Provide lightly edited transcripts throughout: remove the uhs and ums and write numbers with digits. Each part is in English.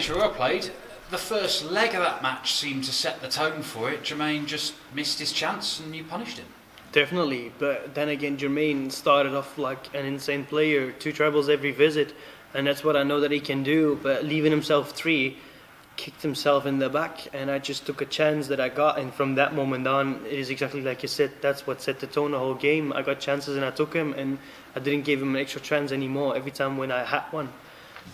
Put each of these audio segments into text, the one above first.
match we were played, the first leg of that match seemed to set the tone for it. Jermaine just missed his chance and you punished him. Definitely, but then again, Jermaine started off like an insane player, 2 trebles every visit, and that's what I know that he can do. But leaving himself 3, kicked himself in the back, and I just took a chance that I got, and from that moment on, it is exactly like you said, that's what set the tone the whole game. I got chances and I took him, and I didn't give him an extra chance anymore every time when I had one.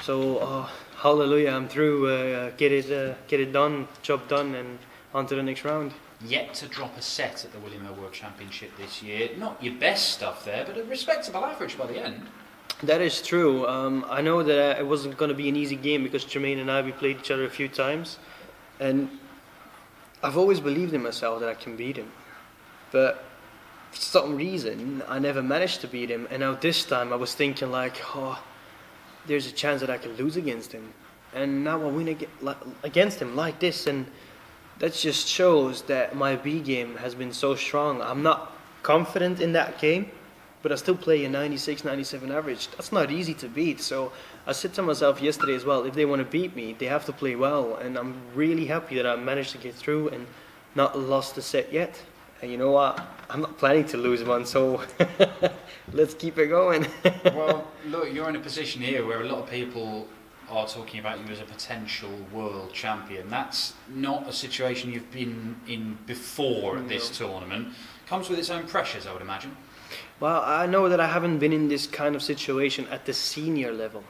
So, hallelujah, I'm through, get it done, job done, and on to the next round. Yet to drop a set at the William Hill World Championship this year. Not your best stuff there, but a respectable average by the end. That is true. I know that it wasn't going to be an easy game because Jermaine and we played each other a few times, and I've always believed in myself that I can beat him. But for some reason, I never managed to beat him, and now this time I was thinking like, there's a chance that I can lose against him. And now I win against him like this, and that just shows that my B game has been so strong. I'm not confident in that game, but I still play a 96, 97 average. That's not easy to beat. So I said to myself yesterday as well, if they want to beat me, they have to play well. And I'm really happy that I managed to get through and not lost the set yet. And you know what? I'm not planning to lose one, so let's keep it going. Well, look, you're in a position here where a lot of people are talking about you as a potential world champion. That's not a situation you've been in before at this tournament. Comes with its own pressures, I would imagine. Well, I know that I haven't been in this kind of situation at the senior level,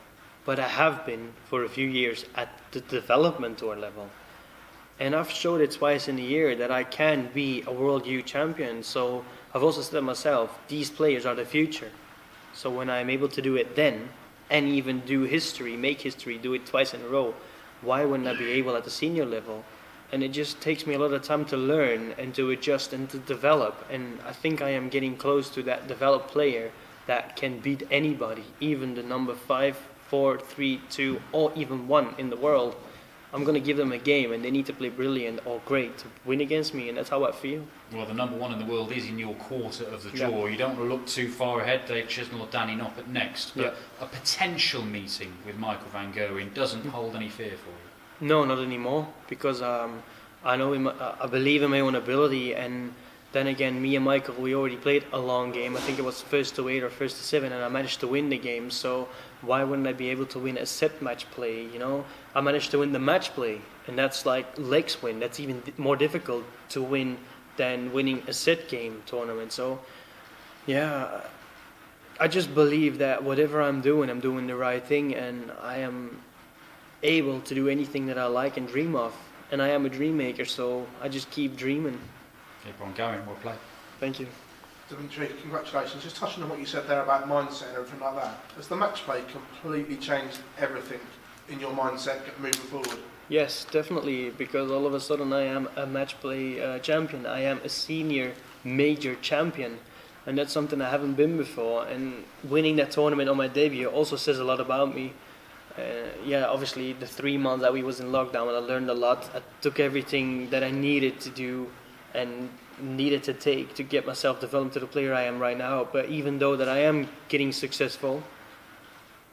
but I have been for a few years at the development tour level. And I've showed it twice in a year that I can be a world youth champion. So I've also said to myself, these players are the future. So when I'm able to do it then, and even do history, make history, do it twice in a row, why wouldn't I be able at the senior level? And it just takes me a lot of time to learn and to adjust and to develop. And I think I am getting close to that developed player that can beat anybody, even the number 5, 4, 3, 2, or even 1 in the world. I'm going to give them a game and they need to play brilliant or great to win against me, and that's how I feel. Well, the number 1 in the world is in your quarter of the draw. You don't want to look too far ahead. Dave Chisnell or Danny Noppert next. But a potential meeting with Michael van Gerwen doesn't hold any fear for you? No, not anymore, because I know him, I believe in my own ability, and then again, me and Michael, we already played a long game. I think it was first to 8 or first to 7, and I managed to win the game. So why wouldn't I be able to win a set match play? You know, I managed to win the match play, and that's like legs win. That's even more difficult to win than winning a set game tournament. So yeah, I just believe that whatever I'm doing the right thing, and I am able to do anything that I like and dream of. And I am a dream maker, so I just keep dreaming. Keep on going, we'll play. Thank you. Dimitri, congratulations. Just touching on what you said there about mindset and everything like that, has the match play completely changed everything in your mindset moving forward? Yes, definitely, because all of a sudden I am a match play champion. I am a senior major champion, and that's something I haven't been before. And winning that tournament on my debut also says a lot about me. Obviously the 3 months that we was in lockdown, I learned a lot. I took everything that I needed to do and needed to take to get myself developed to the player I am right now. But even though that I am getting successful,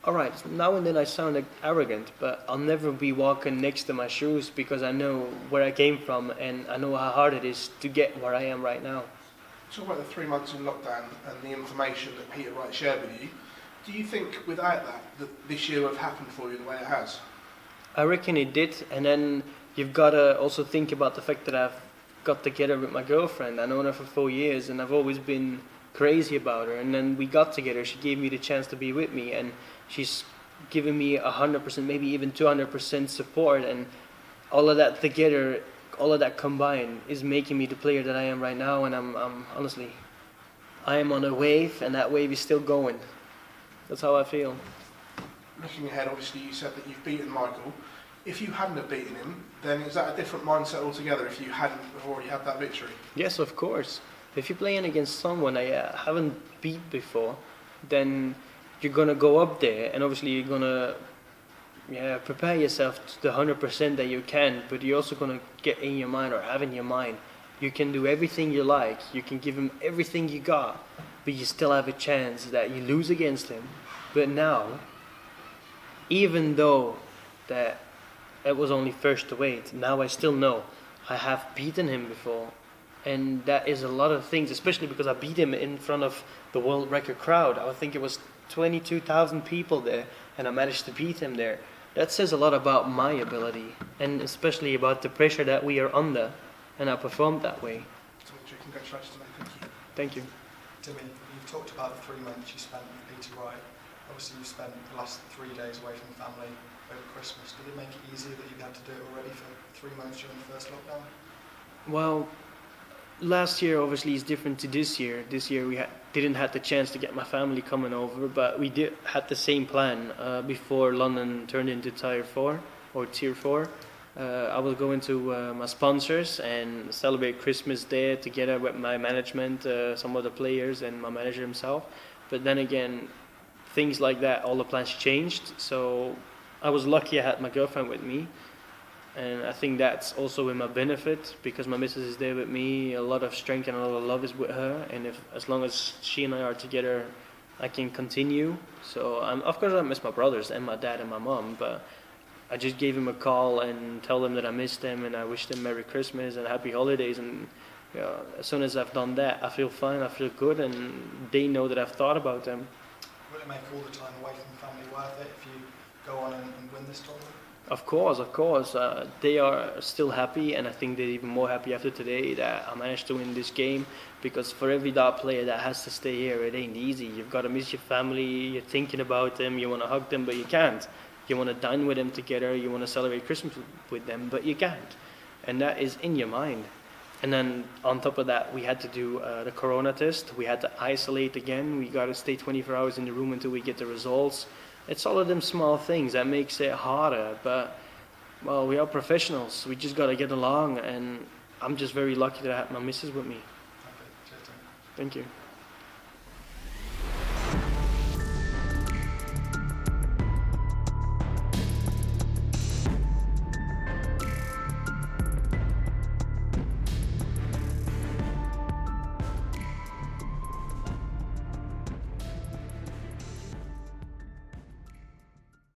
alright, now and then I sound like arrogant, but I'll never be walking next to my shoes because I know where I came from and I know how hard it is to get where I am right now. Talk about the 3 months in lockdown and the information that Peter Wright shared with you. Do you think without that this year would have happened for you the way it has? I reckon it did, and then you've got to also think about the fact that I've got together with my girlfriend. I know her for 4 years and I've always been crazy about her, and then we got together. She gave me the chance to be with me, and she's given me 100%, maybe even 200% support, and all of that together, all of that combined is making me the player that I am right now. And I'm honestly, I am on a wave, and that wave is still going. That's how I feel. Looking ahead, obviously you said that you've beaten Michael. If you hadn't have beaten him, then is that a different mindset altogether if you hadn't already had that victory? Yes, of course. If you're playing against someone I haven't beat before, then you're going to go up there, and obviously you're going to prepare yourself to the 100% that you can, but you're also going to get in your mind or have in your mind, you can do everything you like, you can give him everything you got, but you still have a chance that you lose against him. But now, even though that it was only first to weight. Now I still know I have beaten him before. And that is a lot of things, especially because I beat him in front of the world record crowd. I think it was 22,000 people there, and I managed to beat him there. That says a lot about my ability, and especially about the pressure that we are under, and I performed that way. Dimitri, congratulations to me. Thank you. Timmy, you've talked about the 3 months you spent with Peter Wright. Obviously, you spent the last 3 days away from family over Christmas. Did it make it easier that you had to do it already for 3 months during the first lockdown? Well, last year obviously is different to this year. This year we didn't have the chance to get my family coming over, but we did had the same plan before London turned into Tier 4 or Tier 4. I was going to my sponsors and celebrate Christmas there together with my management, some of the players, and my manager himself. But then again, things like that, all the plans changed. So I was lucky I had my girlfriend with me. And I think that's also in my benefit because my missus is there with me. A lot of strength and a lot of love is with her. And as long as she and I are together, I can continue. So of course I miss my brothers and my dad and my mom. But I just gave him a call and tell them that I missed them and I wish them Merry Christmas and Happy Holidays. And as soon as I've done that, I feel fine. I feel good, and they know that I've thought about them. Will it make all the time away from family worth it if you go on and win this tournament? Of course. They are still happy, and I think they're even more happy after today that I managed to win this game. Because for every dart player that has to stay here, it ain't easy. You've got to miss your family. You're thinking about them. You want to hug them, but you can't. You want to dine with them together. You want to celebrate Christmas with them, but you can't. And that is in your mind. And then on top of that, we had to do the corona test. We had to isolate again. We got to stay 24 hours in the room until we get the results. It's all of them small things that makes it harder, but, well, we are professionals. We just got to get along, and I'm just very lucky that I had my missus with me. Okay, cheers, Tim. Thank you.